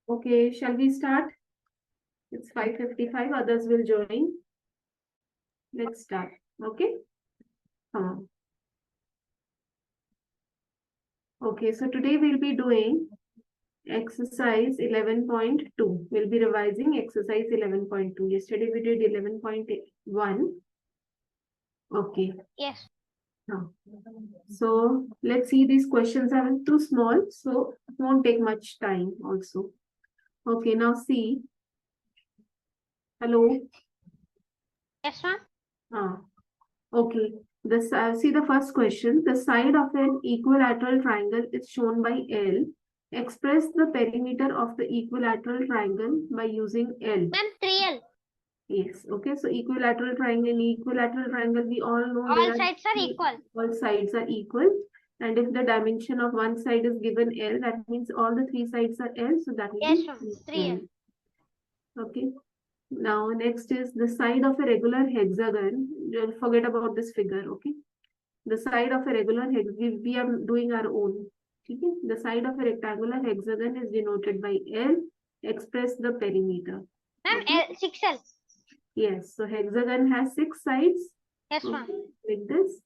Okay, shall we start? It's 5:55. Others will join. Let's start. Okay. Okay, so today we'll be doing exercise 11.2. We'll be revising exercise 11.2. Yesterday we did 11.1. Okay. Yes. So let's see, these questions are too small, so it won't take much time also. Okay, now see. Hello. Yes, ma'am. Okay. See the first question. The side of an equilateral triangle is shown by L. Express the perimeter of the equilateral triangle by using L. Ma'am, 3L. Yes. Okay. So equilateral triangle, we all know all sides are equal. All sides are equal. And if the dimension of one side is given L, that means all the three sides are L. So that will yes, be ma'am. 3L. Okay. Now, next is the side of a regular hexagon. Don't forget about this figure, okay? The side of a regular hexagon, we are doing our own. Okay? The side of a rectangular hexagon is denoted by L. Express the perimeter. Ma'am, okay? 6L. Yes, so hexagon has 6 sides. Yes, ma'am. Like this.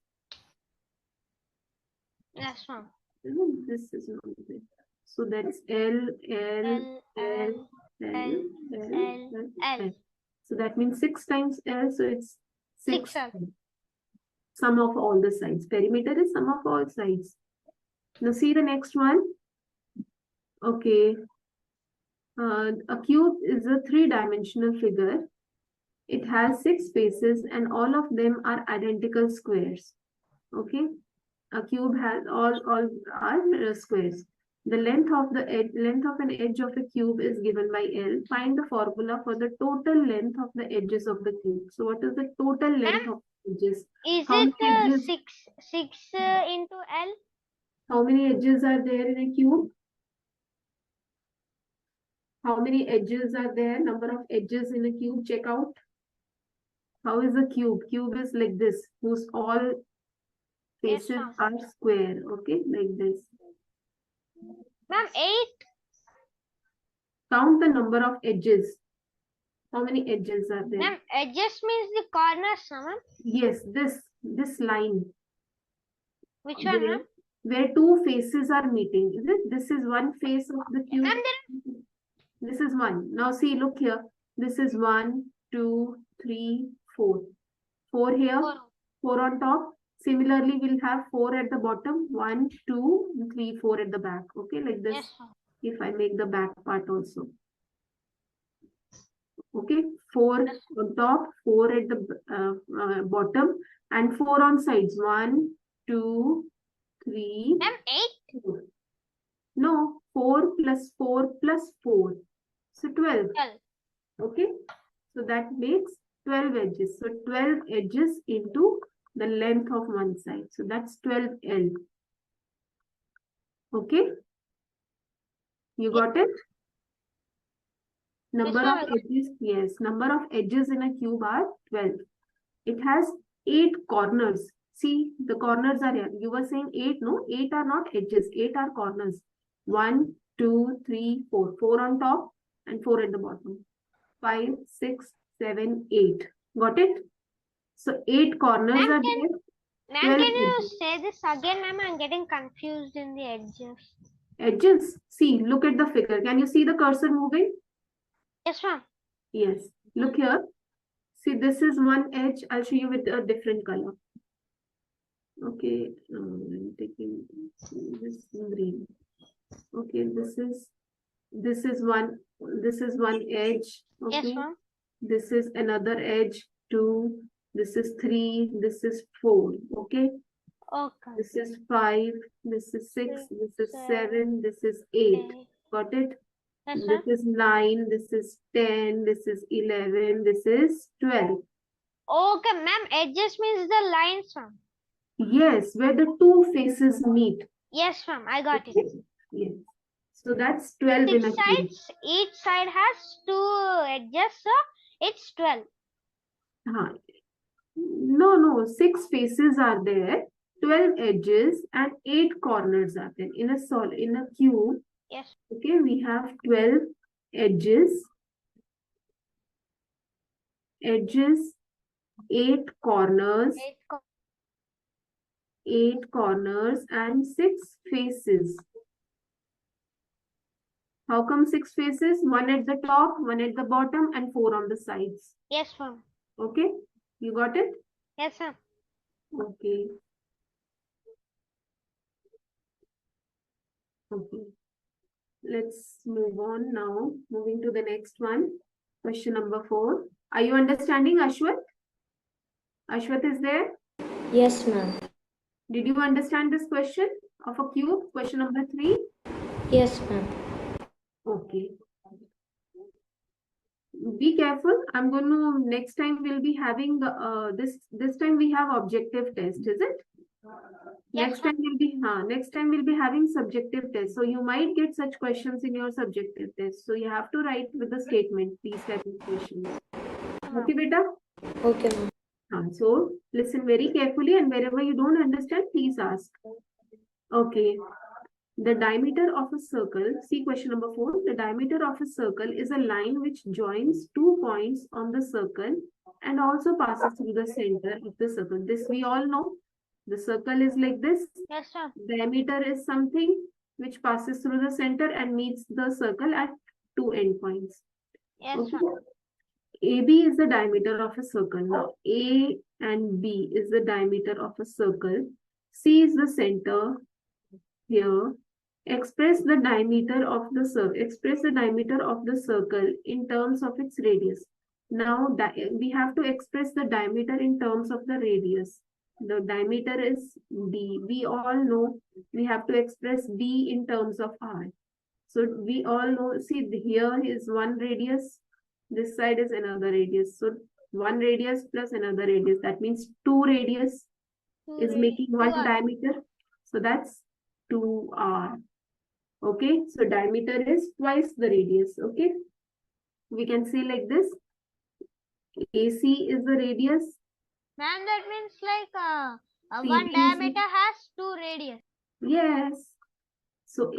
Yes, ma'am. This is not this. So that's L, L, L, L, L. So that means 6 times L. So it's 6. Sum of all the sides. Perimeter is sum of all sides. Now see the next one. Okay. A cube is a 3-dimensional figure. It has 6 faces and all of them are identical squares. Okay. A cube has all are squares. The length of an edge of a cube is given by L. Find the formula for the total length of the edges of the cube. So what is the total length of edges? Is it 6 into L? How many edges are there in a cube? How many edges are there? Number of edges in a cube. Check out. How is a cube? Cube is like this, whose all faces are square. Okay, like this. Ma'am, 8. Count the number of edges. How many edges are there? Ma'am, edges means the corners, ma'am. Yes, this line. Which one, ma'am? Where 2 faces are meeting. Is it? This is one face of the cube. This is one. Now see, look here. This is 1, 2, 3, 4. 4 here. 4 on top. Similarly, we'll have 4 at the bottom. 1, 2, 3, 4 at the back. Okay, like this. Yes. If I make the back part also. Okay, 4 on top, 4 at the bottom, and 4 on sides. 1, 2, 3. Ma'am, 8? 4. No, 4 plus 4 plus 4. So 12. 12. Okay, so that makes 12 edges. So 12 edges into the length of one side. So that's 12L. Okay, you got it? Number of edges, yes, number of edges in a cube are 12. It has 8 corners. See, the corners are here. You were saying 8, no? 8 are not edges, 8 are corners. 1, 2, 3, 4. 4 on top and 4 at the bottom. 5, 6, 7, 8. Got it? So 8 corners are there. Ma'am, can you say this again, ma'am? I'm getting confused in the edges. Edges? See, look at the figure. Can you see the cursor moving? Yes, ma'am. Yes. Look here. See, this is one edge. I'll show you with a different color. Okay, I'm taking this green. Okay, this is one edge. Okay, yes, ma'am. This is another edge. 2. This is 3. This is 4. Okay. Okay. This is 5. This is 6. This is 7. This is 8. Got it? Yes, this is 9. This is 10. This is 11. This is 12. Okay, ma'am. Edges means the lines, ma'am. Yes, where the 2 faces meet. Yes, ma'am. I got it. Yes. So that's 12 in a cube. Each side has 2 edges, so it's 12. No. 6 faces are there, 12 edges, and 8 corners are there. In a cube. Yes. Okay, we have 12 edges, 8 corners, 8 corners and 6 faces. How come 6 faces? 1 at the top, 1 at the bottom, and 4 on the sides. Yes, ma'am. Okay, you got it? Yes, ma'am. Okay. Okay. Let's move on now. Moving to the next one. Question number 4. Are you understanding, Ashwath? Ashwath is there? Yes, ma'am. Did you understand this question of a cube? Question number 3? Yes, ma'am. Okay. Be careful. I'm going to, next time we'll be having this time we have objective test, is it? Yes, Next time we'll be having subjective test. So you might get such questions in your subjective test. So you have to write with the statement these type of questions. Okay, beta? Okay, ma'am. So listen very carefully, and wherever you don't understand, please ask. Okay. The diameter of a circle, see question number 4. The diameter of a circle is a line which joins 2 points on the circle and also passes through the center of the circle. This we all know. The circle is like this. Yes, sir. Diameter is something which passes through the center and meets the circle at 2 endpoints. Yes, Okay. sir. AB is the diameter of a circle. Now A and B is the diameter of a circle. C is the center here. Express the diameter of the circle. Express the diameter of the circle in terms of its radius. Now we have to express the diameter in terms of the radius. The diameter is D. We all know we have to express D in terms of R. So we all know, see here is one radius. This side is another radius. So one radius plus another radius. That means 2 radius is making one diameter. So that's 2R. Okay, so diameter is twice the radius. Okay, we can say like this. AC is the radius. Ma'am, that means like CB one is diameter has 2 radius. Yes. So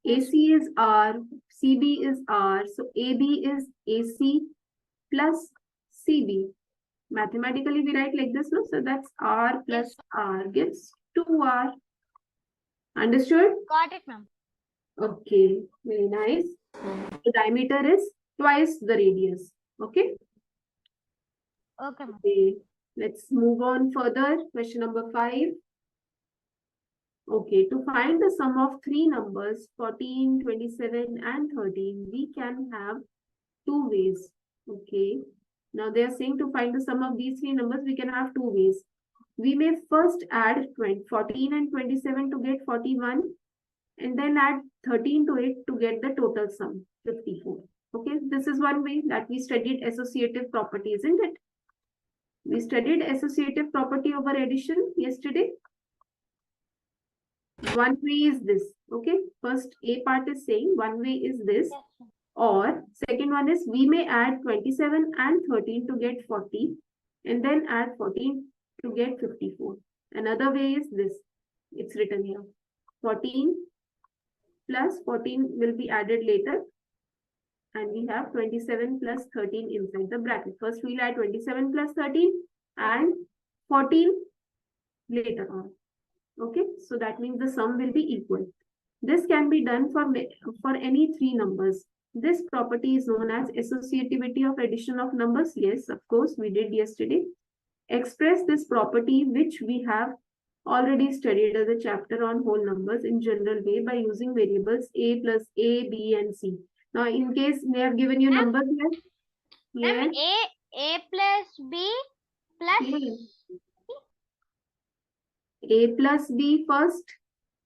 AC is R, CB is R. So AB is AC plus CB. Mathematically, we write like this, no? So that's R plus R gives 2R. Understood? Got it, ma'am. Okay, very nice. The diameter is twice the radius. Okay. Okay, ma'am. Okay, let's move on further. Question number 5. Okay, to find the sum of 3 numbers, 14, 27, and 13, we can have 2 ways. Okay, now they are saying to find the sum of these 3 numbers, we can have 2 ways. We may first add 14 and 27 to get 41, and then add 13 to it to get the total sum, 54. Okay, this is one way that we studied associative property, isn't it? We studied associative property over addition yesterday. One way is this. Okay, first A part is saying one way is this, or second one is we may add 27 and 13 to get 40, and then add 14 to get 54. Another way is this. It's written here. 14 plus 14 will be added later, and we have 27 plus 13 inside the bracket. First we'll add 27 plus 13 and 14 later on. Okay, so that means the sum will be equal. This can be done for any 3 numbers. This property is known as associativity of addition of numbers. Yes, of course, we did yesterday. Express this property, which we have already studied as a chapter on whole numbers in general way by using variables A plus A, B, and C. Now, in case they have given you numbers here. Ma'am, A plus B plus A plus B first,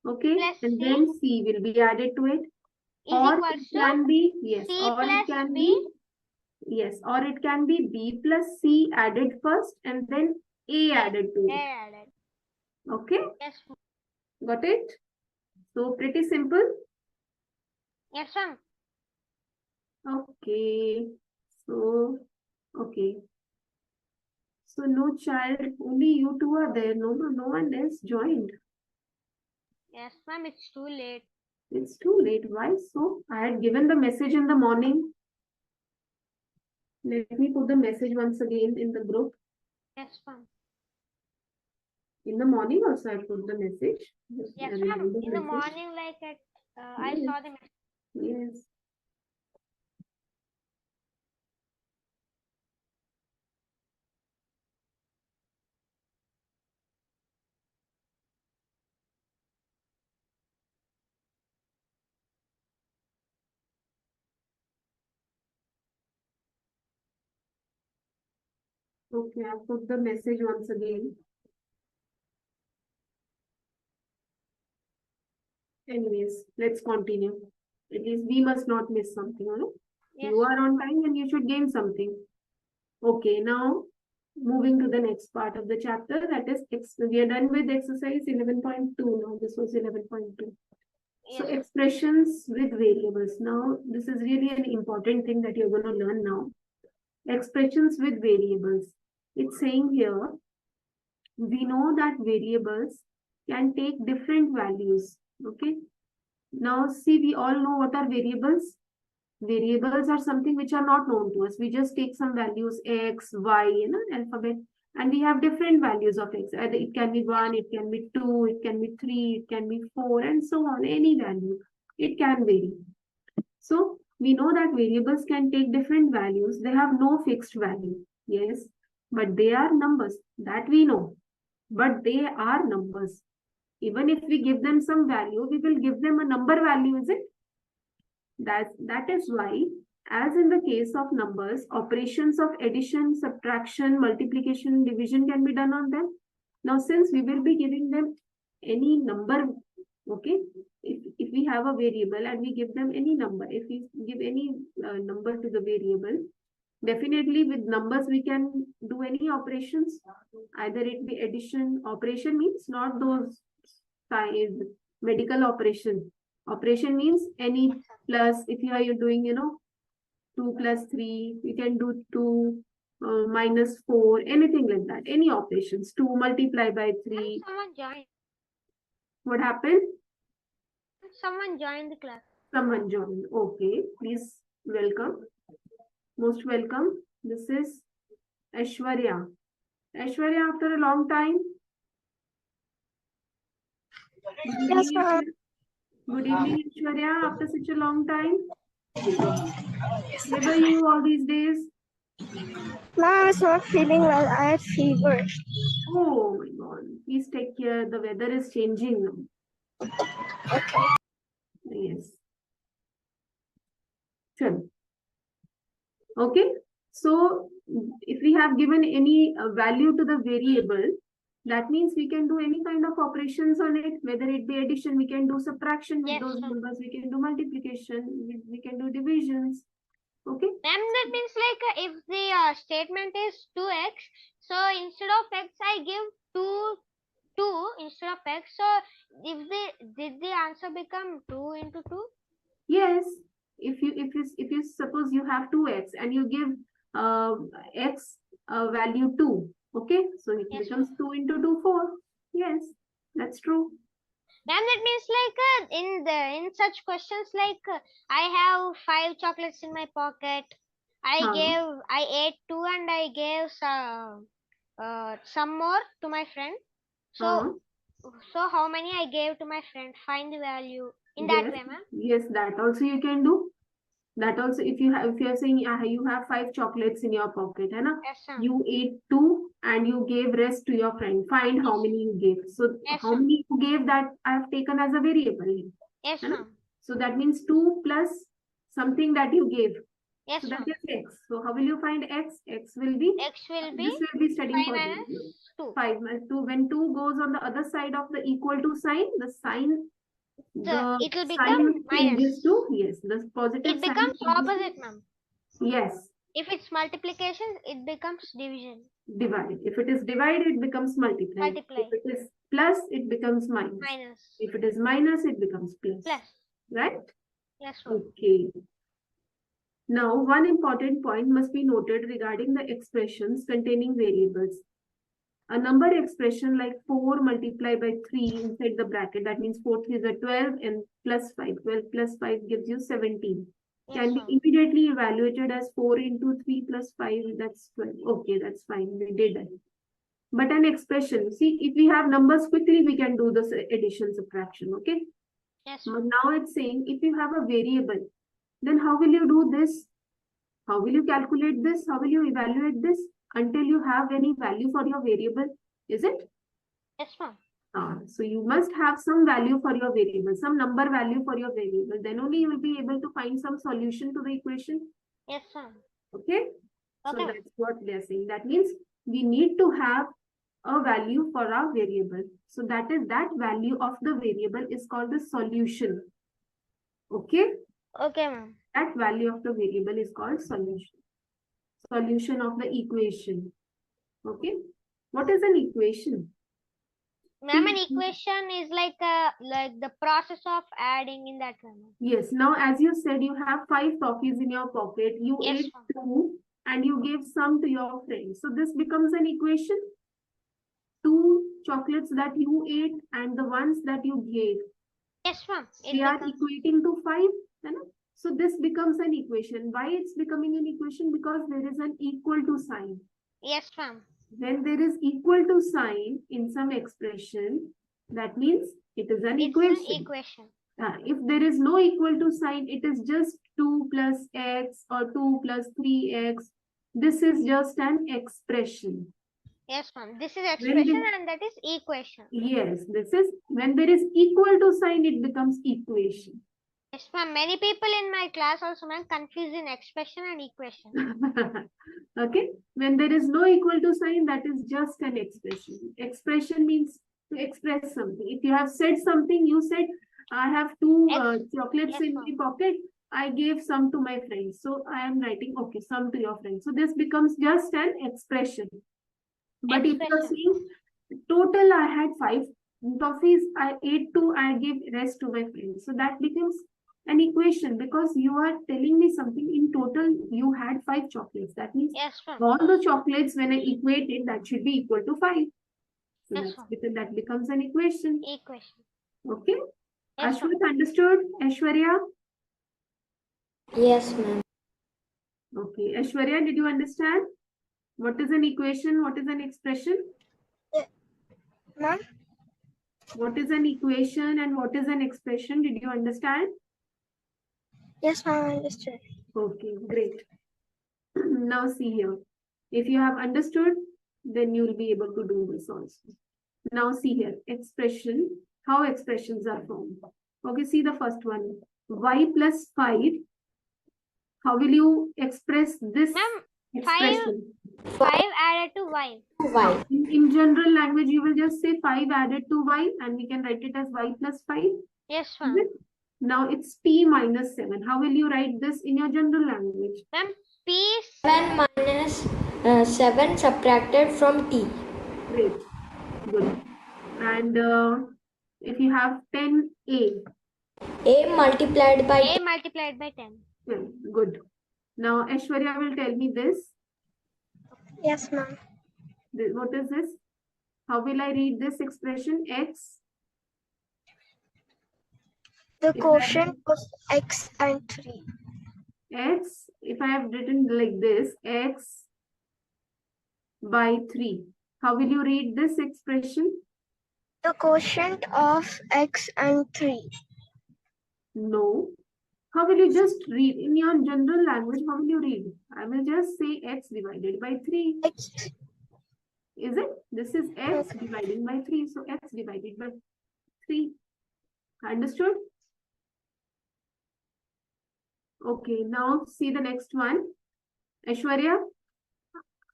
okay, plus and C then C will be added to it. Or it can be, yes, C or plus it can B. be, yes, or it can be B plus C added first and then A added to it. A added. Okay, Yes. got it? So pretty simple. Yes, ma'am. Okay, so, okay. So no child, only you two are there. No one else joined. Yes, ma'am, it's too late. It's too late. Why so? I had given the message in the morning. Let me put the message once again in the group. Yes, ma'am. In the morning also I put the message. Just Yes, a ma'am. reminder In the message. morning, like at I Yes. saw the message. Yes. Okay, I'll put the message once again. Anyways, let's continue. At least we must not miss something, you know? Yes, You are on time and you should gain something. Okay, now moving to the next part of the chapter, that is, we are done with exercise 11.2 now. This was 11.2. So yes. expressions with variables. Now, this is really an important thing that you're going to learn now. Expressions with variables. It's saying here, we know that variables can take different values. Okay. Now, see, we all know what are variables. Variables are something which are not known to us. We just take some values x, y, alphabet, and we have different values of x. Either it can be 1, it can be 2, it can be 3, it can be 4, and so on. Any value. It can vary. So, we know that variables can take different values. They have no fixed value. Yes, but they are numbers. That we know. But they are numbers. Even if we give them some value, we will give them a number value, is it? That is why, as in the case of numbers, operations of addition, subtraction, multiplication, division can be done on them. Now, since we will be giving them any number, okay, if we have a variable and we give them any number, if we give any number to the variable, definitely with numbers we can do any operations. Either it be addition. Operation means not those size medical operation. Operation means any plus. If you are doing 2 plus 3, you can do 2 minus 4, anything like that. Any operations. 2 multiply by 3. Someone joined. What happened? Someone joined the class. Someone joined. Okay, please welcome. Most welcome. This is Aishwarya. Aishwarya, after a long time. Yes, ma'am. Good evening, Aishwarya. After such a long time. Where were you all these days? Ma'am, I was not feeling well. I had fever. Oh my God. Please take care. The weather is changing now. Okay. Yes. Sure. Okay. So if we have given any value to the variable, that means we can do any kind of operations on it, whether it be addition, we can do subtraction with Yes, those ma'am. numbers, we can do multiplication, we can do divisions. Okay. Ma'am, that means like if the statement is 2x, so instead of x I give 2 instead of x. So did the answer become 2 into 2? Yes. If you suppose you have 2x and you give x value 2, okay, so it Yes, becomes 2 into 2, 4. Yes, that's true. Ma'am, that means like in such questions like I have 5 chocolates in my pocket. I ate 2 and I gave some more to my friend. So how many I gave to my friend? Find the value in that Yes, way, ma'am. yes, that also you can do. That also, if you are saying you have 5 chocolates in your pocket, hai na? Yes, ma'am. You ate 2 and you gave rest to your friend. Find how many you gave. So Yes, how ma'am. many you gave, that I have taken as a variable. Yes, Hai na? ma'am. So that means 2 plus something that you gave. Yes, So that ma'am. is x. So how will you find x? X will be, X will be this will be studying 5 for minus this. 2. 5 minus 2. When 2 goes on the other side of the equal to sign, the sign, the It will sign become changes minus. to, yes, the positive It sign becomes changes to, opposite, ma'am. yes, If it's multiplication, it becomes division. divide. If it is divide, it becomes multiply. Multiply. If it is plus, it becomes minus. Minus. If it is minus, it becomes plus. Plus. Right? Yes, ma'am. Okay. Now, one important point must be noted regarding the expressions containing variables. A number expression like 4 multiplied by 3 inside the bracket, that means 4 3s are 12 and plus 5. 12 plus 5 gives you 17. can be immediately evaluated as 4 into 3 plus 5, that's 12. Okay, that's fine, we did it. But an expression, see, if we have numbers quickly, we can do this addition, subtraction, okay? Yes. But now it's saying, if you have a variable, then how will you do this? How will you calculate this? How will you evaluate this? Until you have any value for your variable, is it? Yes, ma'am. So you must have some value for your variable, some number value for your variable. Then only you will be able to find some solution to the equation. Yes, ma'am. Okay? So Okay. that's what they're saying. That means we need to have a value for our variable. So that is that value of the variable is called the solution. Okay? Okay, ma'am. That value of the variable is called solution. Solution of the equation. Okay? What is an equation? Ma'am, an equation is like the process of adding in that one. Yes. Now, as you said, you have 5 toffees in your pocket. You Yes, ate 2 and you gave some to your friends. So this becomes an equation. 2 chocolates that you ate and the ones that you gave. Yes, ma'am. They are equating to 5. You know? So this becomes an equation. Why it's becoming an equation? Because there is an equal to sign. Yes, ma'am. When there is equal to sign in some expression, that means it is an equation. If there is no equal to sign, it is just 2 plus x or 2 plus 3x. This is just an expression. Yes, ma'am. This is expression and that is equation. Yes, this is when there is equal to sign, it becomes equation. Yes, ma'am. Many people in my class also, ma'am, confuse in expression and equation. Okay. When there is no equal to sign, that is just an expression. Expression means to express something. If you have said something, you said, I have 2 chocolates in my pocket. I gave some to my friends. So I am writing, okay, some to your friends. So this becomes just an expression. But if you are saying, total I had 5 toffees, I ate 2, I gave rest to my friends. So that becomes an equation because you are telling me something. In total, you had 5 chocolates. That means all the chocolates, when I equate it, that should be equal to 5. So that becomes an equation. Okay? Yes, Ashwat, understood? Aishwarya? Yes, ma'am. Okay. Aishwarya, did you understand? What is an equation? What is an expression? Ma'am? What is an equation and what is an expression? Did you understand? Yes, ma'am, I understood. Okay, great. Now see here. If you have understood, then you will be able to do this also. Now see here. Expression. How expressions are formed. Okay, see the first one. Y plus 5. How will you express this expression? 5 added to y. Y. In general language, you will just say 5 added to y and we can write it as y plus 5. Yes, ma'am. Now it's p minus 7. How will you write this in your general language? Ma'am, p is 7 minus 7 subtracted from t. Great. Good. And if you have 10a. A multiplied by a multiplied by 10. Yeah, good. Now Aishwarya will tell me this. Yes, ma'am. What is this? How will I read this expression? X. The quotient of x and 3. X, if I have written like this, x by 3. How will you read this expression? The quotient of x and 3. No. How will you just read? In your general language, how will you read? I will just say x divided by 3. X. Is it? This is x divided by 3. So x divided by 3. Understood? Okay, now see the next one. Aishwarya,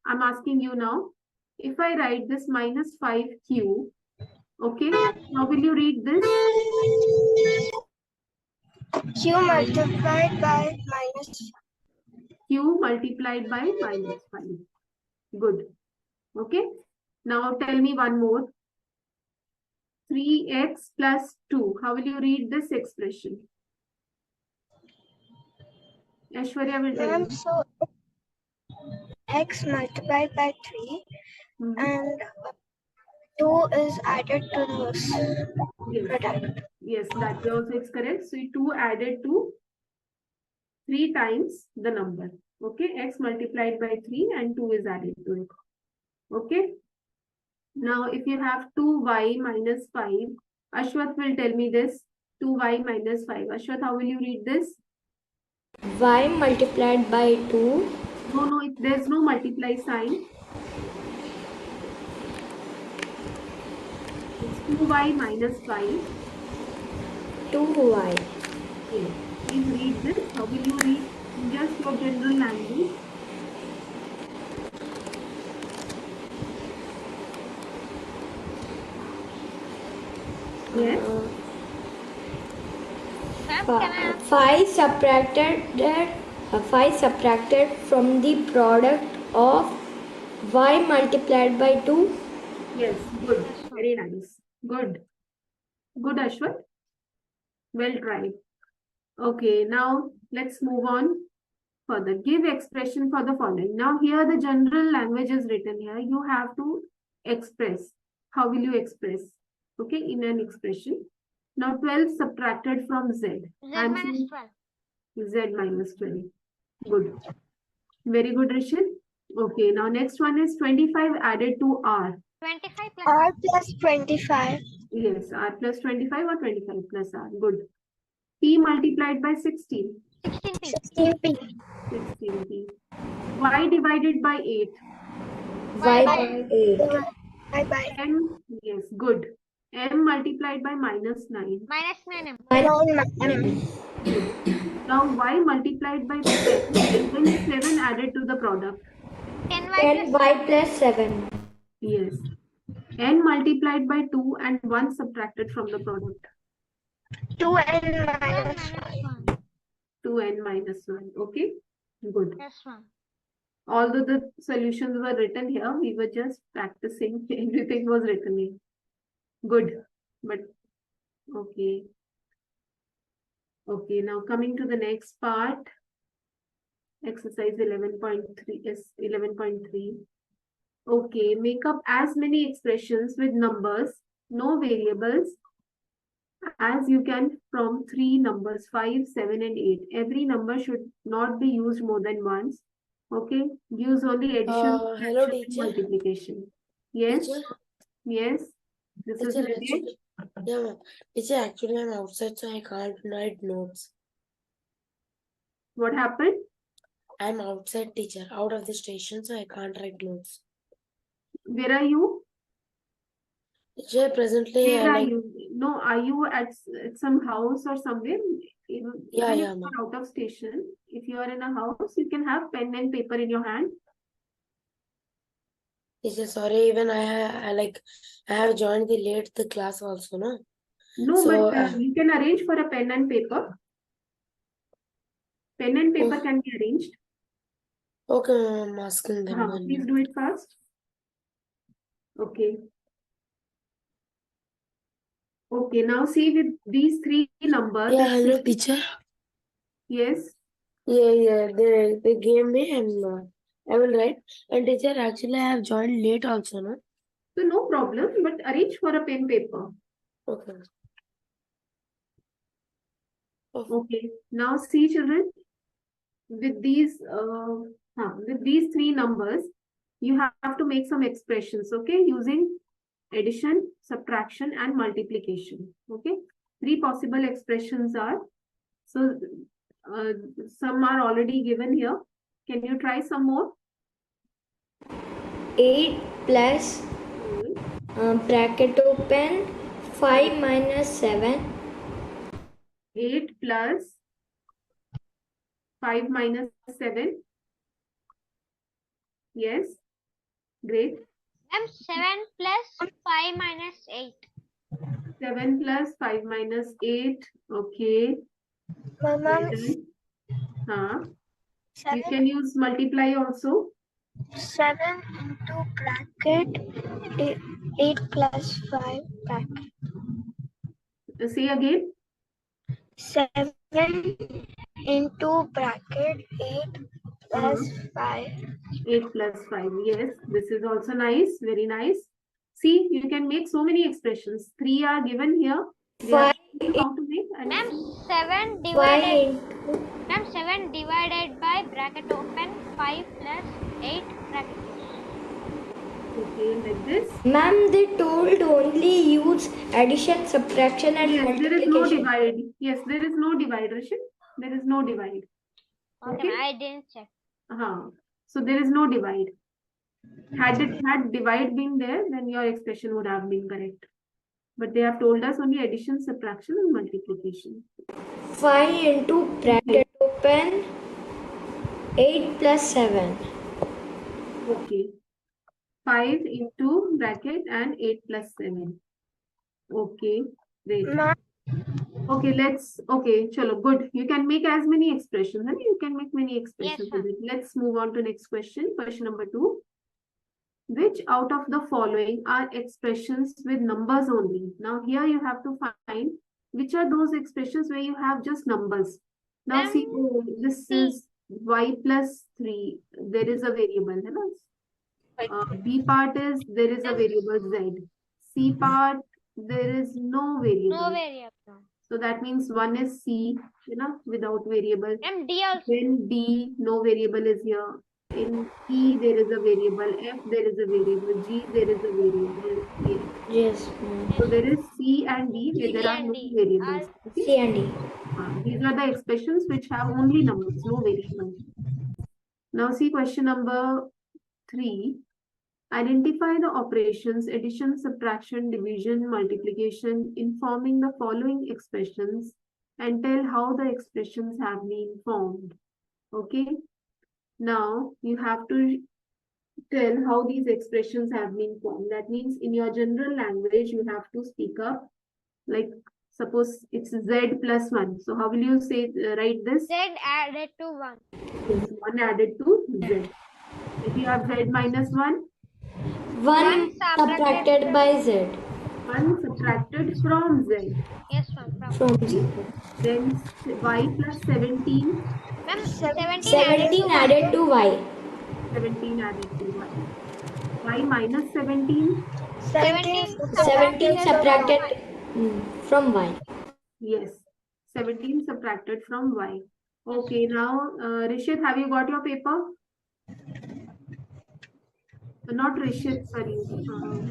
I'm asking you now. If I write this minus 5q, okay, how will you read this? Q multiplied by minus. Q multiplied by minus 5. Good. Okay. Now tell me one more. 3x plus 2. How will you read this expression? Aishwarya will tell you. So x multiplied by 3 and 2 is added to this product. Yes, that also is correct. So 2 added to 3 times the number. Okay, x multiplied by 3 and 2 is added to it. Okay. Now, if you have 2y minus 5, Ashwath will tell me this. 2y minus 5. Ashwath, how will you read this? Y multiplied by 2. No, there's no multiply sign. It's 2y minus 5. 2y. Yes. Please read this. How will you read? In just your general language. Yes. 5 subtracted from the product of y multiplied by 2. Yes, good. Very nice. Good. Good, Ashwath. Well tried. Okay, now let's move on further. Give expression for the following. Now here the general language is written here. You have to express. How will you express? Okay, in an expression. Now 12 subtracted from z. Z minus 12. Z minus 12. Good. Very good, Rishit. Okay, now next one is 25 added to r. 25 plus R plus 25. Yes, r plus 25 or 25 plus r. Good. P multiplied by 16. 16p. 16p. 16p. Y divided by 8. Y by 8. Bye bye. M, yes, good. M multiplied by minus 9. Minus 9m. Now y multiplied by 7 and then 7 added to the product. 10y plus 7. Yes. N multiplied by 2 and 1 subtracted from the product. 2n minus 1. 2n minus 1. Okay. Good. Yes, ma'am. Although the solutions were written here, we were just practicing. Everything was written in. Good. But okay. Okay, now coming to the next part. Exercise 11.3 is 11.3. Okay, make up as many expressions with numbers, no variables, as you can from 3 numbers, 5, 7, and 8. Every number should not be used more than once. Okay, use only addition, hello, subtraction, and teacher. multiplication. Yes, Teacher, yes. This is teacher, Ritesh. yeah, ma'am. Teacher, actually, I'm outside, so I can't write notes. What happened? I'm outside, teacher, out of the station, so I can't write notes. Where are you? Teacher, presently, Where are you? No, are you at some house or somewhere? Even Yeah, if yeah, you ma'am. are out of station, if you are in a house, you can have pen and paper in your hand. Teacher, sorry, even I have joined the class also, no? No, So, but you can arrange for a pen and paper. Pen and paper can be arranged. okay, ma'am, I'm asking them. Please do it fast. Okay. Okay, now see with these 3 numbers. Yeah, hello, teacher. Yes. Yeah, they gave me and I will write. And teacher, actually, I have joined late also, no? So no problem, but arrange for a pen paper. Okay. Okay. Now see, children, with these 3 numbers, you have to make some expressions, okay, using addition, subtraction, and multiplication. Okay, 3 possible expressions are, so some are already given here. Can you try some more? 8 plus bracket open 5 minus 7. 8 plus 5 minus 7. Yes, great. 7 plus 5 minus 8. 7 plus 5 minus 8. Okay. Mama, You can use multiply also. 7 into bracket 8 plus 5 bracket. Say again. 7 into bracket 8 plus 5. 8 plus 5. Yes, this is also nice. Very nice. See, you can make so many expressions. 3 are given here. 5 how to make? Ma'am, addition? 7 divided by bracket open 5 plus 8 bracket close. Okay, like this. Ma'am, they told only use addition, subtraction and Yes, there is no multiplication. divide. Yes, there is no divide, Rashid. There is no divide. Okay, I didn't check. So there is no divide. Had divide been there, then your expression would have been correct. But they have told us only addition, subtraction and multiplication. 5 into bracket open 8 plus 7. Okay. 5 into bracket and 8 plus 7. Okay, great. Okay, chalo, good. You can make as many expressions, and you can make many expressions with it. Let's move on to next question. Question number 2. Which out of the following are expressions with numbers only? Now here you have to find which are those expressions where you have just numbers. Now see, this is y plus 3. There is a variable. B part is there is a variable z. C part there is no variable. No variable. So that means one is C, without variable. And D also. Then D, no variable is here. In E there is a variable. F there is a variable. G there is a variable. Yes. So there is C and D where there are no variables. Okay? C and D. These are the expressions which have only numbers, no variables. Now see question number 3. Identify the operations addition, subtraction, division, multiplication informing the following expressions and tell how the expressions have been formed. Okay. Now you have to tell how these expressions have been formed. That means in your general language, you have to speak up. Like suppose it's z plus 1. So how will you say write this? Z added to 1. Yes, 1 added to z. If you have z minus 1. 1 subtracted by z. 1 subtracted from z. Yes, From z. Then y plus 17. Ma'am, 17 added to y. 17 added to y. Y minus 17. 17 subtracted from y. Yes. 17 subtracted from y. Okay, now Rishit, have you got your paper? Not Rishit, sorry. Who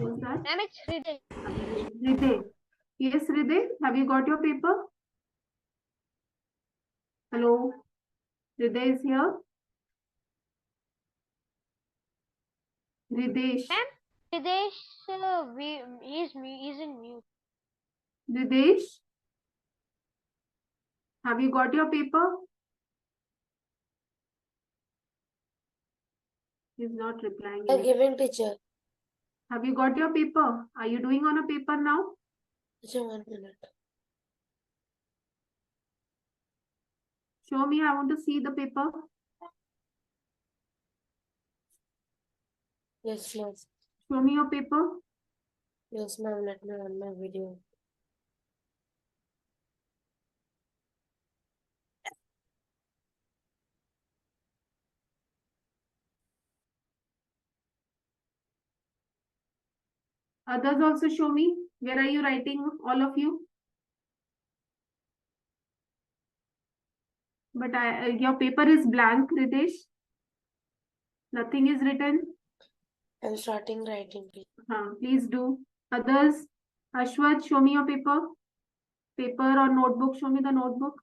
was that? Ma'am, it's Hriday. Hriday. Yes, Hriday, have you got your paper? Hello? Hriday is here? Hridesh. Ma'am, Hridesh, he's in mute. Hridesh? Have you got your paper? He's not replying. I'm giving teacher. Have you got your paper? Are you doing on a paper now? Teacher, 1 minute. Show me, I want to see the paper. Yes, ma'am. Show me your paper. Yes, ma'am. Let me run my video. Others also show me. Where are you writing, all of you? But your paper is blank, Ritesh. Nothing is written. I'm starting writing. Please do. Others, Ashwath, show me your paper. Paper or notebook. Show me the notebook.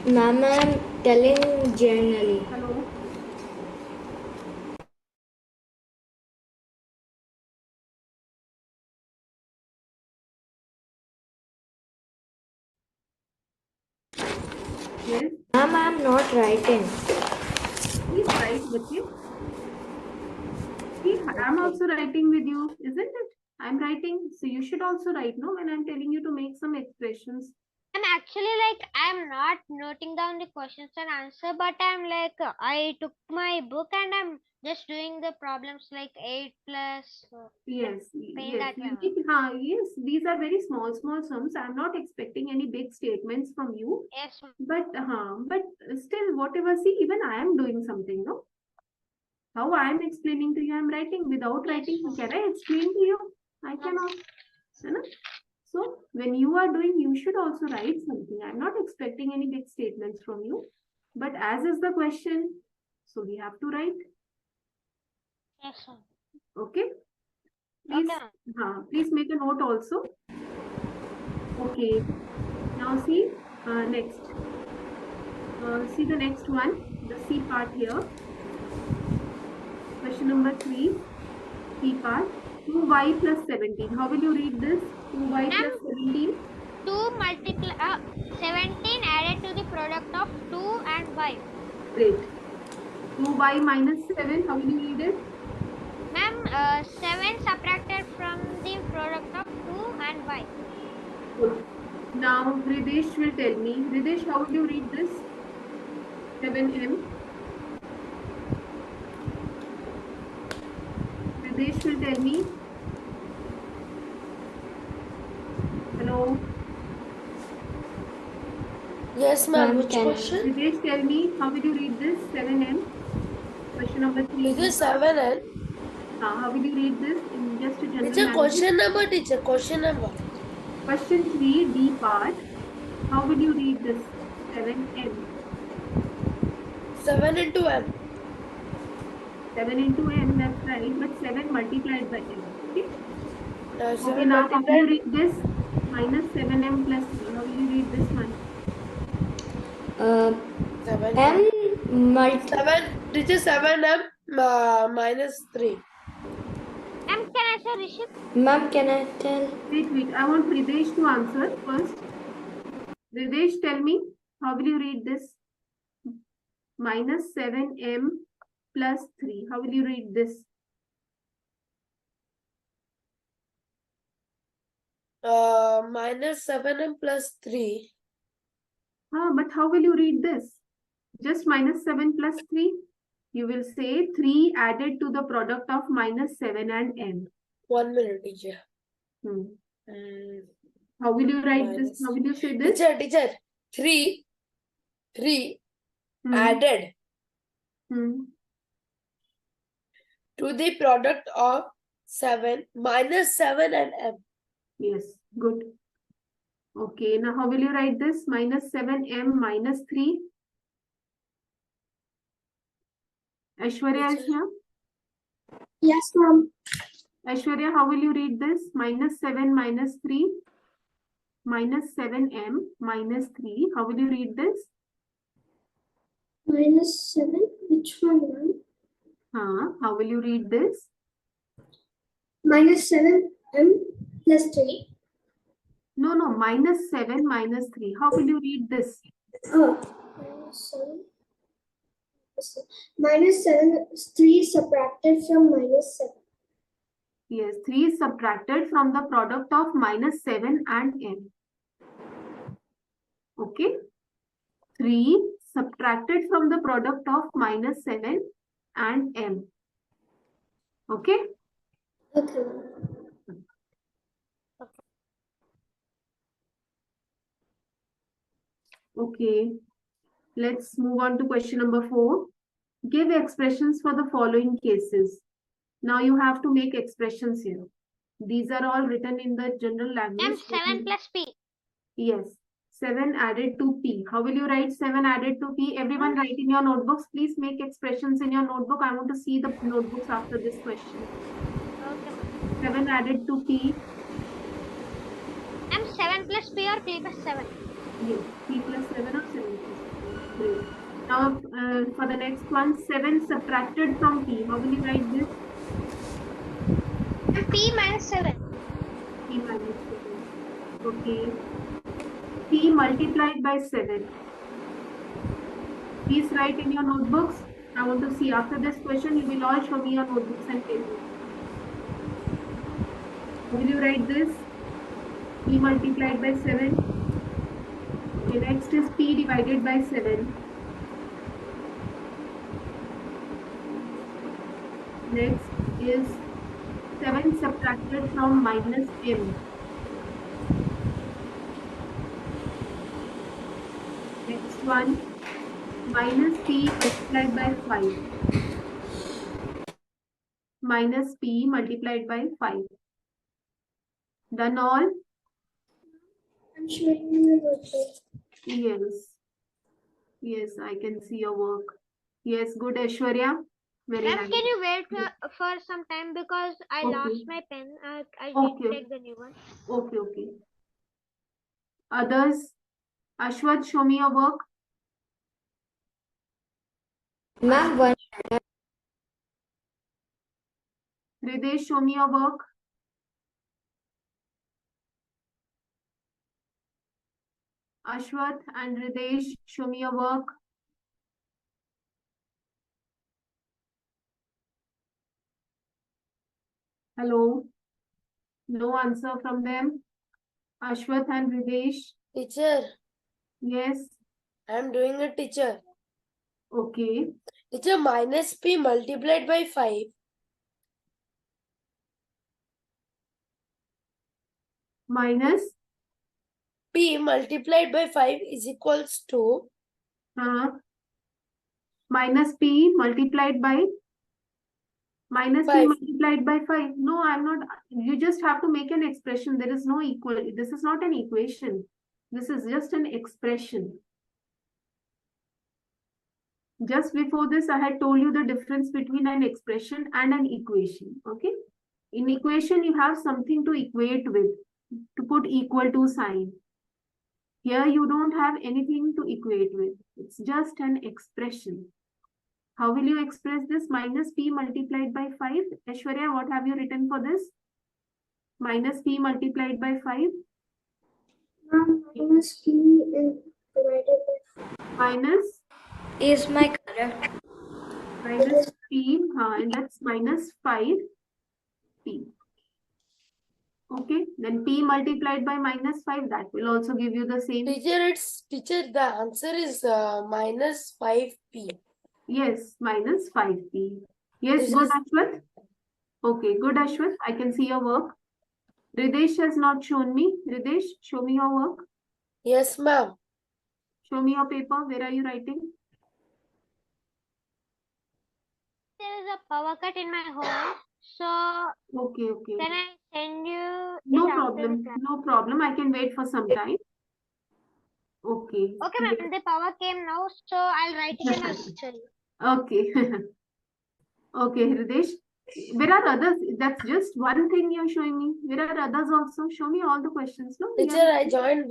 Ma'am, I'm telling generally. Hello. Yes. Ma'am, I'm not writing. Please write with you. See, I'm also writing with you, isn't it? I'm writing, so you should also write, no? When I'm telling you to make some expressions. And actually, I'm not noting down the questions and answer, but I took my book and I'm just doing the problems 8 plus. Yes, yes. Yes, these are very small sums. I'm not expecting any big statements from you. Yes. But still, whatever, see, even I am doing something, no? How I am explaining to you, I'm writing. Without writing, can I explain to you? I cannot. So when you are doing, you should also write something. I'm not expecting any big statements from you, but as is the question, so we have to write. Yes, sir. Okay. Please, Okay. please make a note also. Okay. Now see next. See the next one, the C part here. Question number 3, C part. 2y plus 17. How will you read this? 2y plus 17. 2 multiply 17 added to the product of 2 and y. Great. 2y minus 7. How will you read it? Ma'am, 7 subtracted from the product of 2 and y. Good. Now Hridesh will tell me. Hridesh, how will you read this? 7m. Hridesh will tell me. Hello. Yes, ma'am. Which question? Hridesh, tell me, how will you read this? 7m. Question number 3. Is it 7n? How will you read this in just a general Teacher, language? question number, teacher. Question number. Question 3, D part. How will you read this? 7m. 7 into m. 7 into m, that's right. But 7 multiplied by m. Okay. Okay, Now how will you read this? Minus 7m plus 3. How will you read this one? 7m minus 3. Ma'am, can I say Rishit? Ma'am, can I tell? Wait. I want Hridesh to answer first. Hridesh, tell me, how will you read this? Minus 7m plus 3. How will you read this? Minus 7m plus 3. But how will you read this? Just minus 7 plus 3? You will say 3 added to the product of minus 7 and m. 1 minute, teacher. How will you write this? How will you say this? Teacher, 3 added to the product of 7 minus 7 and m. Yes, good. Okay, now how will you write this? Minus 7m minus 3. Aishwarya is here? Yes, ma'am. Aishwarya, how will you read this? Minus 7 minus 3. Minus 7m minus 3. How will you read this? Minus 7. Which one, ma'am? How will you read this? Minus 7m plus 3. No, minus 7 minus 3. How will you read this? Minus 7. Minus 7, 3 subtracted from minus 7. Yes, 3 is subtracted from the product of minus 7 and m. Okay. 3 subtracted from the product of minus 7 and m. Okay. Okay. Okay. Let's move on to question number 4. Give expressions for the following cases. Now you have to make expressions here. These are all written in the general language. Ma'am, 7 plus p. Yes. 7 added to p. How will you write 7 added to p? Everyone write in your notebooks. Please make expressions in your notebook. I want to see the notebooks after this question. Okay. 7 added to p. Ma'am, 7 plus p or p plus 7? Yes. P plus 7 or 7 plus 7. Great. Now for the next one, 7 subtracted from p. How will you write this? P minus 7. P minus 7. Okay. P multiplied by 7. Please write in your notebooks. I want to see after this question, you will all show me your notebooks and paper. Will you write this? P multiplied by 7. Okay, next is P divided by 7. Next is 7 subtracted from minus m. Next one, minus P multiplied by 5. Minus P multiplied by 5. Done all? Yes. Yes, I can see your work. Yes, good, Aishwarya. Very Ma'am, nice. can you wait for some time because I Okay. lost my pen. I need Okay. to take the new one. Okay, okay. Others? Ashwath, show me your work. Ma'am, one. Ridesh, show me your work. Ashwath and Ridesh, show me your work. Hello? No answer from them. Ashwath and Ridesh. Teacher, Yes. I'm doing it, teacher. Okay. Teacher, minus P multiplied by 5. Minus P multiplied by 5 is equals to minus P multiplied by minus P 5. multiplied by 5. No, I'm not. You just have to make an expression. There is no equal. This is not an equation. This is just an expression. Just before this, I had told you the difference between an expression and an equation. Okay. In equation, you have something to equate with, to put equal to sign. Here, you don't have anything to equate with. It's just an expression. How will you express this? Minus P multiplied by 5. Aishwarya, what have you written for this? Minus P multiplied by 5. Minus P is divided by Minus Is my correct? minus P, and that's minus 5P. Okay, then P multiplied by minus 5, that will also give you the same. Teacher, the answer is minus 5P. Yes, minus 5P. Yes, This good, is- Ashwath. Okay, good, Ashwath. I can see your work. Ridesh has not shown me. Ridesh, show me your work. Yes, ma'am. Show me your paper. Where are you writing? There is a power cut in my home. So Okay, okay. can I send you No it after the problem. class? No problem. I can wait for some time. Okay. Okay, ma'am. The power came now, so I'll write it in a story. Okay. Okay, Hridesh. Where are others? That's just one thing you're showing me. Where are others also? Show me all the questions. No, Teacher, I joined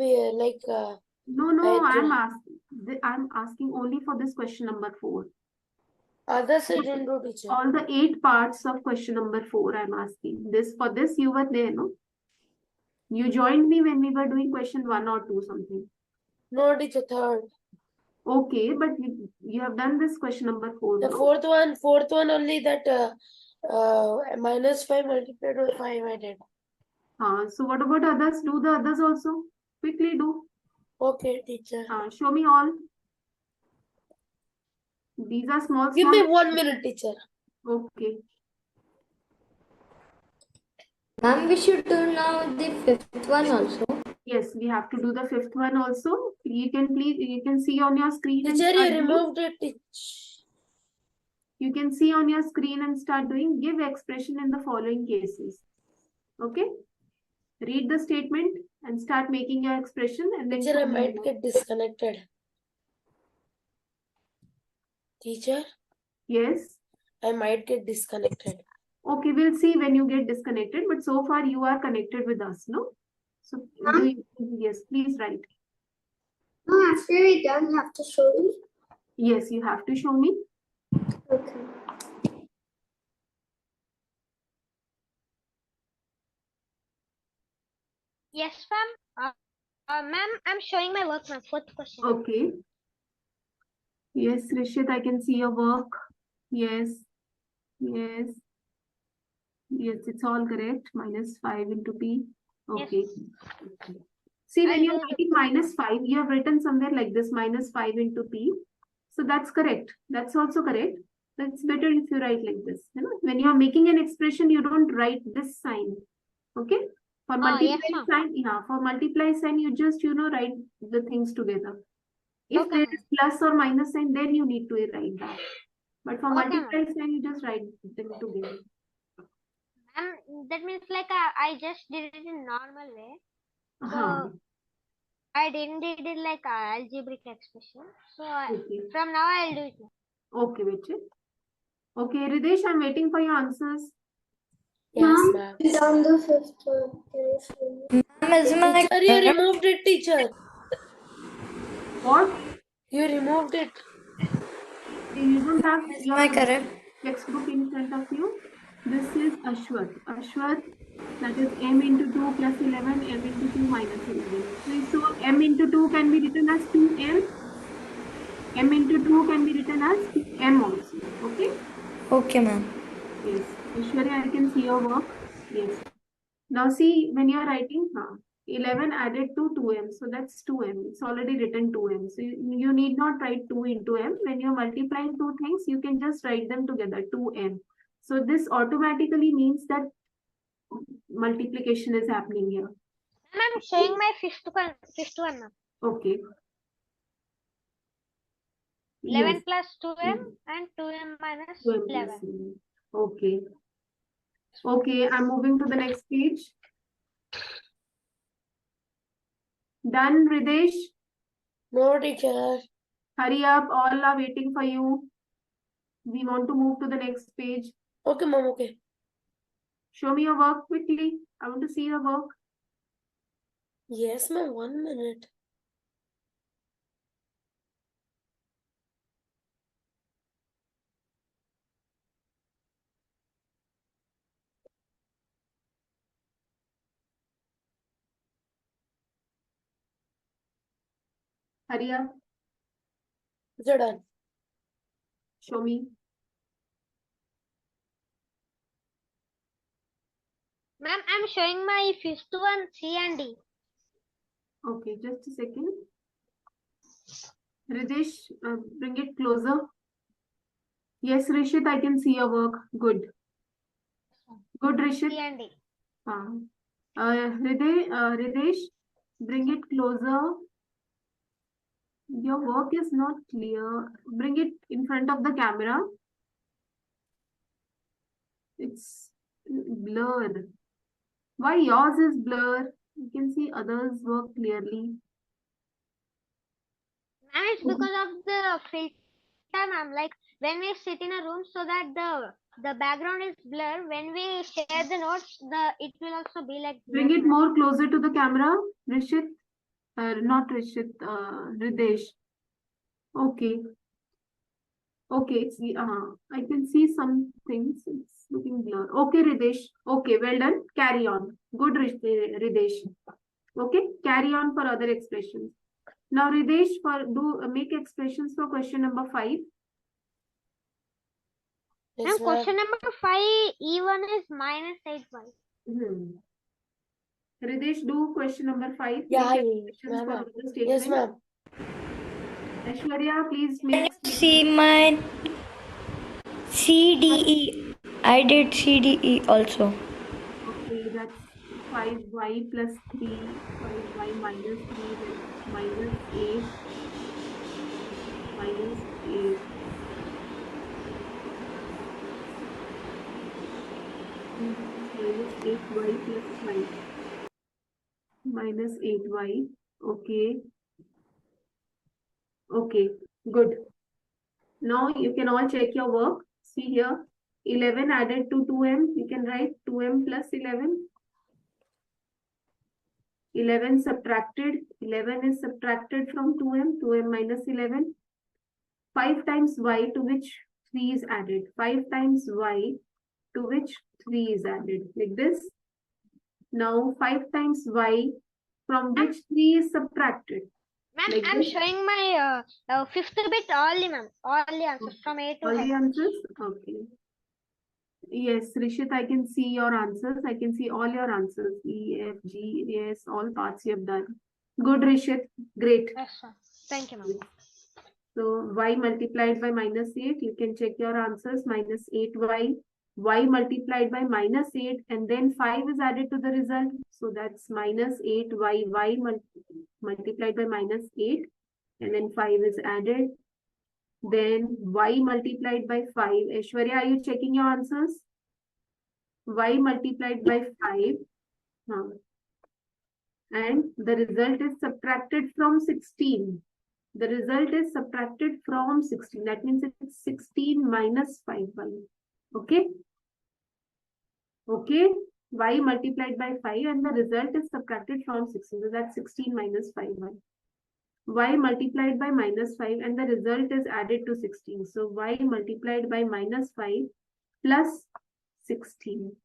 No, I'm asking only for this question number 4. others I didn't do, teacher. All the 8 parts of question number 4, I'm asking. For this you were there, no? You joined me when we were doing question 1 or 2 something. No, teacher, third. Okay, but you have done this question number 4. The no? fourth one only that minus 5 multiplied by 5 I did. So what about others? Do the others also. Quickly do. Okay, teacher. Show me all. These are small. Give me 1 minute, teacher. Okay. Ma'am, we should do now the 5th one also. Yes, we have to do the 5th one also. You can see on your screen. Teacher, you removed it, teacher. You can see on your screen and start doing. Give expression in the following cases. Okay. Read the statement and start making your expression, and then Teacher, I might get disconnected. Teacher? Yes. I might get disconnected. Okay, we'll see when you get disconnected, but so far you are connected with us, no? So, yes, please write. No, after we're done, you have to show me. Yes, you have to show me. Okay. Yes, ma'am. Ma'am, I'm showing my work, ma'am. 4th question. Okay. Yes, Rishit, I can see your work. Yes. Yes. Yes, it's all correct. Minus 5 into P. Okay. Yes. Okay. See, when I'll you're do the- writing minus 5, you have written somewhere like this, minus 5 into P. So that's correct. That's also correct. That's better if you write like this. You know, when you're making an expression, you don't write this sign. Okay? For multiply yes, ma'am. sign, for multiply sign, you just, write the things together. If Okay, there ma'am. is plus or minus sign, then you need to write that. But for Okay, multiply sign, you just write them together. That means like I just did it in normal way. So I didn't did it like algebraic expression. So Okay. from now I'll do it now. Okay, Richard. Okay, Ridesh, I'm waiting for your answers. Yes, ma'am. Down the fifth one. Can you show me? Ma'am, is my Teacher, you removed it, teacher. What? You removed it. You don't have Is my your correct? textbook in front of you. This is Ashwath. Ashwath, that is m into 2 plus 11, m into 2 minus 11. So m into 2 can be written as 2m. M into 2 can be written as 2m also. Okay? Okay, ma'am. Yes. Aishwarya, I can see your work. Yes. Now see, when you are writing 11 added to 2m, so that's 2m. It's already written 2m. So you need not write 2 into m. When you're multiplying two things, you can just write them together, 2m. So this automatically means that multiplication is happening here. I'm showing my fifth one now. Okay. 11 Yes. plus 2m and 2m minus 2m plus 11. 11. Okay. Okay, I'm moving to the next page. Done, Ridesh? No, teacher. Hurry up, all are waiting for you. We want to move to the next page. Okay, ma'am, okay. Show me your work quickly. I want to see your work. Yes, ma'am, 1 minute. Hurry up. It's done. Show me. Ma'am, I'm showing my fifth one, C and D. Okay, just a second. Ridesh, bring it closer. Yes, Rishit, I can see your work. Good. Good, Rishit. C and D. Ridesh, bring it closer. Your work is not clear. Bring it in front of the camera. It's blurred. Why yours is blur? You can see others work clearly. And it's because of the filter, ma'am. Like when we sit in a room, so that the background is blur. When we share the notes, it will also be like blur. Bring it more closer to the camera, Rishit. Not Rishit, Ridesh. Okay. Okay, it's I can see some things. It's looking blur. Okay, Ridesh. Okay, well done. Carry on. Good, Ridesh. Okay, carry on for other expressions. Now, Ridesh, make expressions for question number 5. Yes, And ma'am. question number 5, E1 is minus 8y. Ridesh, do question number 5. Yeah, Make expressions ma'am. for other statements. Yes, ma'am. Aishwarya, please make. See my CDE. I did CDE also. Okay, that's 5y plus 3, 5y minus 3, that's minus 8, minus 8. Minus 8y plus 5. Minus 8y. Okay. Okay, good. Now you can all check your work. See here, 11 added to 2m. You can write 2m plus 11. 11 subtracted. 11 is subtracted from 2m. 2m minus 11. 5 times y to which 3 is added. 5 times y to which 3 is added. Like this. Now 5 times y from which 3 is subtracted. Ma'am, Like I'm this. showing my fifth bit only, ma'am. All the answers from A to All Z. the answers? Okay. Yes, Rishit, I can see your answers. I can see all your answers. E, F, G, yes, all parts you have done. Good, Rishit. Great. Yes, sir. Thank you, ma'am. So y multiplied by minus 8, you can check your answers. Minus 8y. Y multiplied by minus 8 and then 5 is added to the result. So that's minus 8y. Y multiplied by minus 8 and then 5 is added. Then y multiplied by 5. Aishwarya, are you checking your answers? Y multiplied by 5. and the result is subtracted from 16. The result is subtracted from 16. That means it's 16 minus 5y. Okay? Okay? Y multiplied by 5 and the result is subtracted from 16. So that's 16 minus 5y. Y multiplied by minus 5 and the result is added to 16. So y multiplied by minus 5 plus 16.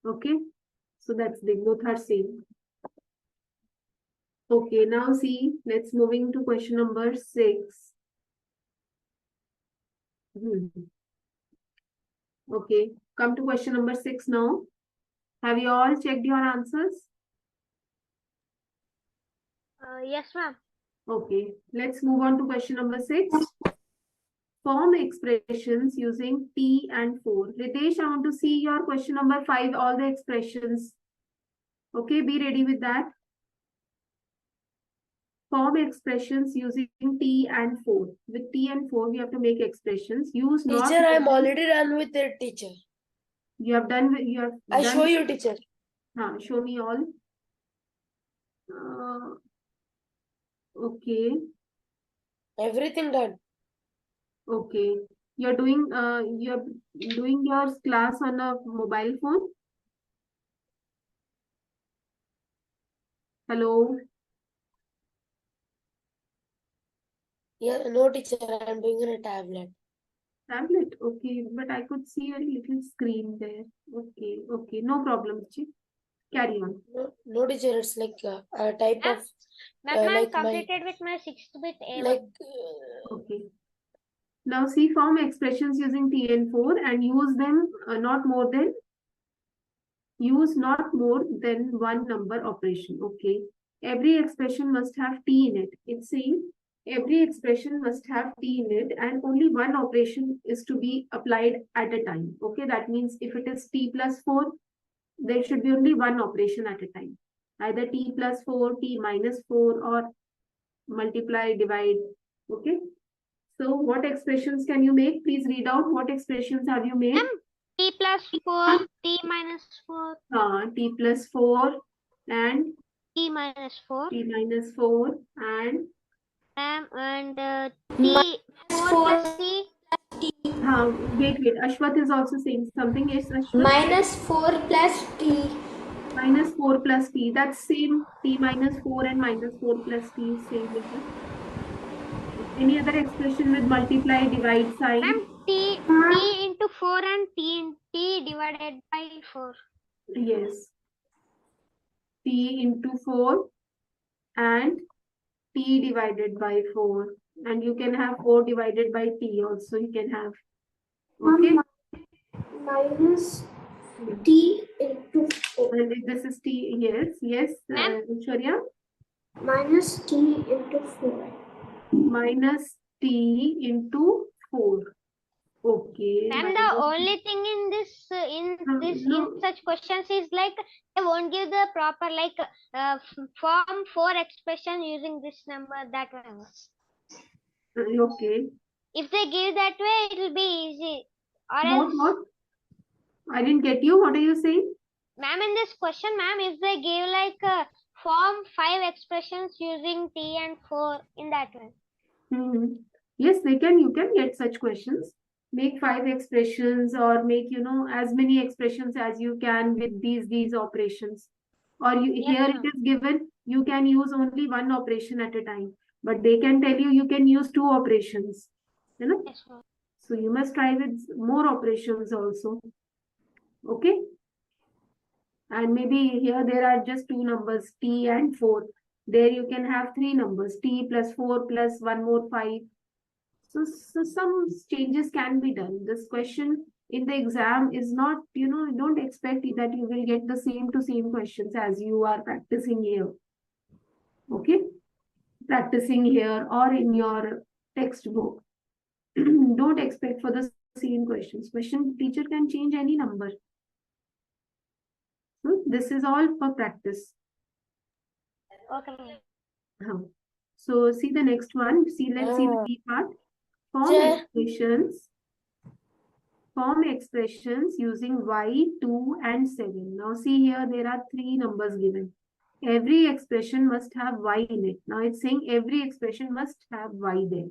Okay? So that's the both are same. Okay, now see, let's moving to question number 6. Okay, come to question number 6 now. Have you all checked your answers? Yes, ma'am. Okay, let's move on to question number 6. Form expressions using T and 4. Ritesh, I want to see your question number 5, all the expressions. Okay, be ready with that. Form expressions using T and 4. With T and 4, we have to make expressions. Use not. Teacher, I am already done with it, teacher. You have done. You have. I done. show you, teacher. Show me all. Okay. Everything done. Okay. You're doing your class on a mobile phone. Hello. Yeah, no, teacher. I am doing on a tablet. Tablet. Okay, but I could see a little screen there. Okay. Okay. No problem, Chi. Carry on. No, teacher. It's like a type of. Ma'am, like completed with my 6th bit A1. Like. Okay. Now see, form expressions using T and 4 and use them use not more than one number operation. Okay. Every expression must have T in it. It's saying every expression must have T in it and only one operation is to be applied at a time. Okay. That means if it is T plus 4, there should be only one operation at a time. Either T plus 4, T minus 4 or multiply, divide. Okay. So what expressions can you make? Please read out what expressions have you made? T plus 4, T minus 4. T plus 4 and T minus 4. T minus 4 and T 4 plus T. Wait. Ashwath is also saying something. Yes, Ashwath. Minus 4 plus T. Minus 4 plus T. That's same. T minus 4 and minus 4 plus T is same. Any other expression with multiply, divide sign? T into 4 and T divided by 4. Yes. T into 4 and T divided by 4. And you can have 4 divided by T also. You can have. Okay. Minus T into 4. And if this is T, yes, Aishwarya. Minus T into 4. Minus T into 4. Okay. And the only thing in this in such questions is like they won't give the proper form 4 expression using this number that way. Okay. If they give that way, it will be easy. Or else, What? I didn't get you. What are you saying? Ma'am, in this question, ma'am, if they give form 5 expressions using T and 4 in that way. Yes, they can. You can get such questions. Make 5 expressions or make, as many expressions as you can with these operations. Or here it is given, you can use only one operation at a time. But they can tell you can use 2 operations. You know? Yes, ma'am. So you must try with more operations also. Okay. And maybe here there are just 2 numbers, T and 4. There you can have 3 numbers, T plus 4 plus 1 more 5. So some changes can be done. This question in the exam is not, don't expect that you will get the same to same questions as you are practicing here. Okay. Practicing here or in your textbook. Don't expect for the same questions. Teacher can change any number. So this is all for practice. Okay. So see the next one. Let's see the B part. Form expressions using y, 2 and 7. Now see here there are 3 numbers given. Every expression must have y in it. Now it's saying every expression must have y there.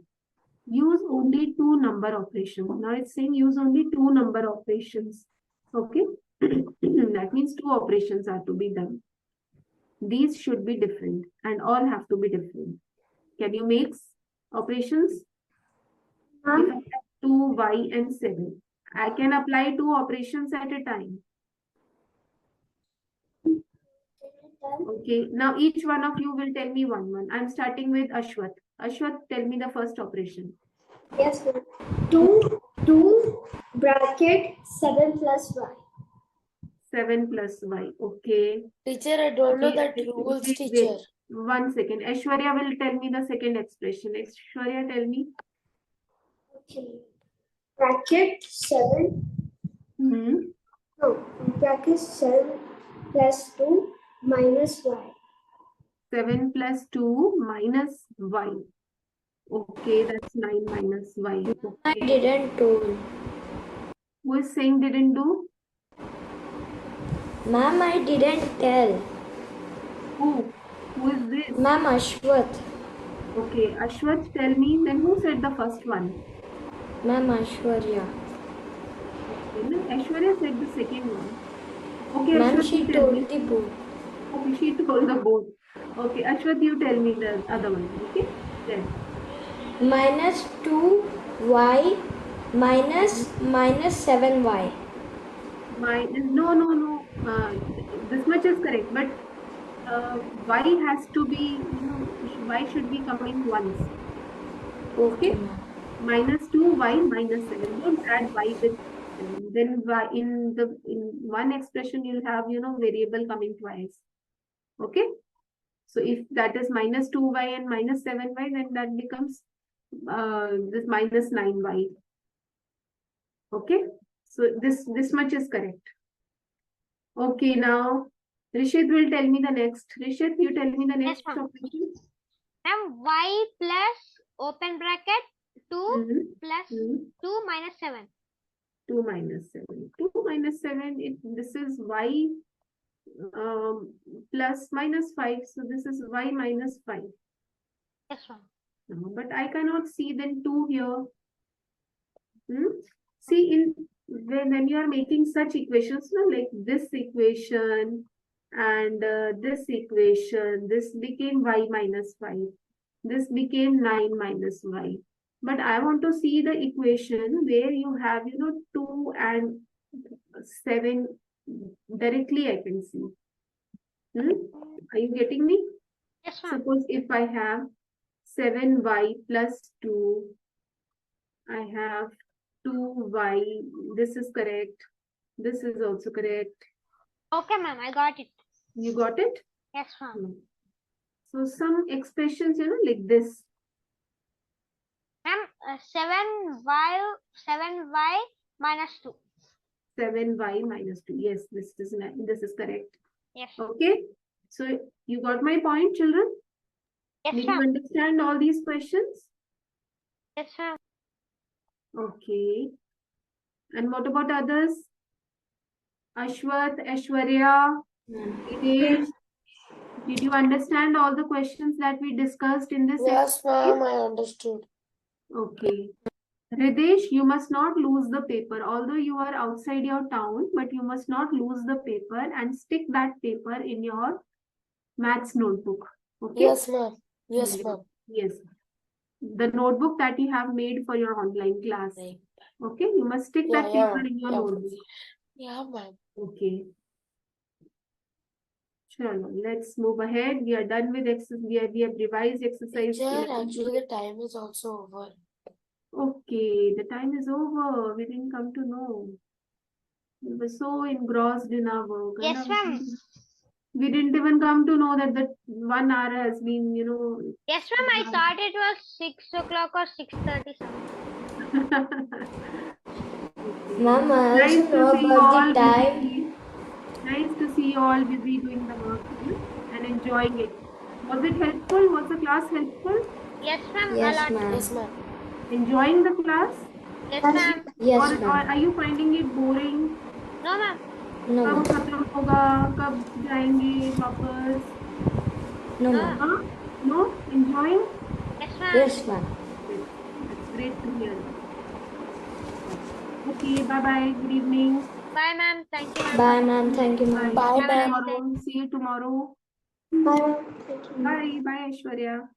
Use only two number operations. Now it's saying use only two number operations. Okay. That means two operations are to be done. These should be different and all have to be different. Can you make operations? If I have 2y and 7, I can apply two operations at a time. Okay, now each one of you will tell me one. I'm starting with Ashwath. Ashwath, tell me the first operation. Yes, ma'am. 2 bracket 7 plus y. 7 plus y. Okay. Teacher, I don't know that Wait, rules, wait. teacher. 1 second. Aishwarya will tell me the second expression. Aishwarya, tell me. Okay. Bracket 7. No, bracket 7 plus 2 minus y. 7 plus 2 minus y. Okay, that's 9 minus y. Okay. I didn't told. Who is saying didn't do? Ma'am, I didn't tell. Who? Who is this? Ma'am, Ashwath. Okay, Ashwath, tell me. Then who said the first one? Ma'am, Ashwarya. Aishwarya said the second one. Okay, Ma'am, Ashwath, she you tell me. told the book. Okay, she told the both. Okay, Ashwath, you tell me the other one. Okay, then. Minus 2y minus 7y. No. This much is correct, but y has to be, y should be coming once. Okay. Minus 2y minus 7. Don't add y with 7. Then y in one expression you'll have variable coming twice. Okay. So if that is minus 2y and minus 7y, then that becomes this minus 9y. Okay. So this much is correct. Okay, now Rishit will tell me the next. Rishit, you tell me the next operation. Ma'am, y plus open bracket 2 plus 2 minus 7. 2 minus 7. 2 minus 7, this is y plus minus 5. So this is y minus 5. Yes, ma'am. No, but I cannot see then 2 here. See, when you are making such equations, like this equation and this equation, this became y minus 5. This became 9 minus y. But I want to see the equation where you have, 2 and 7 directly I can see. Are you getting me? Yes, ma'am. Suppose if I have 7y plus 2, I have 2y, this is correct. This is also correct. Okay, ma'am, I got it. You got it? Yes, ma'am. So some expressions, like this. Ma'am, 7y minus 2. 7y minus 2. Yes, this is correct. Yes. Okay. So you got my point, children? Yes, Did you ma'am. understand all these questions? Yes, ma'am. Okay. And what about others? Ashwath, Aishwarya, Hitesh, did you understand all the questions that we discussed in this Yes, exercise? ma'am, I understood. Okay. Hridesh, you must not lose the paper. Although you are outside your town, but you must not lose the paper and stick that paper in your maths notebook. Okay? Yes, ma'am. Yes, ma'am. Yes. The notebook that you have made for your online class. Right. Okay? You must stick that paper in your notebook. Yeah, ma'am. Okay. Chalo, let's move ahead. We are done with exercise. We have revised exercise. Teacher, actually the time is also over. Okay, the time is over. We didn't come to know. We were so engrossed in our work. Yes, ma'am. We didn't even come to know that the 1 hour has been, Yes, ma'am. I thought it was 6 o'clock or 6:30 something. Ma'am, I Nice also to know see you about all the time. busy. Nice to see you all busy doing the work and enjoying it. Was it helpful? Was the class helpful? Yes, ma'am. Yes, ma'am. Yes, ma'am. Enjoying the class? Yes, ma'am. Yes, Or ma'am. are you finding it boring? No, ma'am. No, कब ma'am. खत्म होगा? कब जाएंगे वापस? No, ma'am. Huh? No? Enjoying? Yes, ma'am. Yes, ma'am. Great. That's great to hear. Okay, bye-bye. Good evening. Bye, ma'am. Thank you, ma'am. Bye, ma'am. Thank you, ma'am. Bye, Have a ma'am. nice day. Tomorrow. See you tomorrow. Bye. Thank you. Bye. Bye, Aishwarya.